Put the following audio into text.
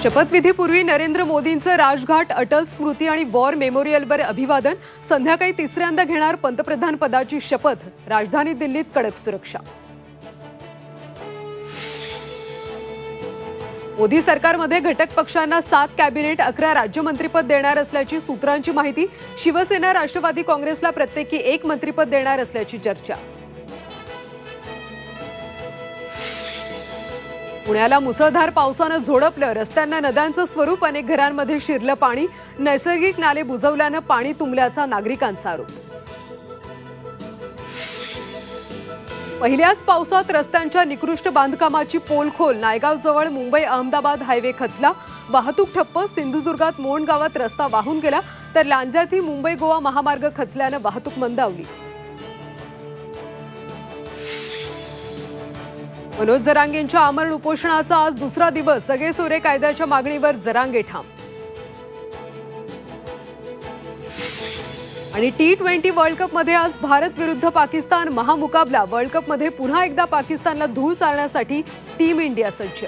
शपथविधीपूर्वी नरेंद्र मोदींचं राजघाट, अटल स्मृती आणि वॉर मेमोरियलवर अभिवादन। संध्याकाळी तिसऱ्यांदा घेणार पंतप्रधान पदाची शपथ। राजधानी दिल्लीत कडक सुरक्षा। मोदी सरकारमध्ये घटक पक्षांना 7 कॅबिनेट 11 राज्यमंत्रीपद देणार असल्याची सूत्रांची माहिती। शिवसेना, राष्ट्रवादी काँग्रेसला प्रत्येकी 1 मंत्रीपद देणार असल्याची चर्चा। पुण्याला मुसळधार पावसाने झोडपलं। रस्त्यांना नद्यांचं स्वरूप, अनेक घरांमध्ये शिरलं पाणी। नैसर्गिक नाले बुजवल्यानं पाणी तुंबल्याचा नागरिकांचा आरोप। पहिल्याच पावसात रस्त्यांच्या निकृष्ट बांधकामाची पोलखोल। नायगावजवळ मुंबई अहमदाबाद हायवे खचला, वाहतूक ठप्प। सिंधुदुर्गात मोंड गावात रस्ता वाहून गेला, तर लांज्यातही मुंबई गोवा महामार्ग खचल्यानं वाहतूक मंदावली। मनोज जरांगेंच्या आमरण उपोषणाचा आज दुसरा दिवस। सगळे सोरे कायद्याच्या मागणीवर जरांगे ठाम। आणि T20 वर्ल्ड कपमध्ये आज भारत विरुद्ध पाकिस्तान महामुकाबला। वर्ल्ड कपमध्ये पुन्हा एकदा पाकिस्तानला धूळ चारण्यासाठी टीम इंडिया सज्ज।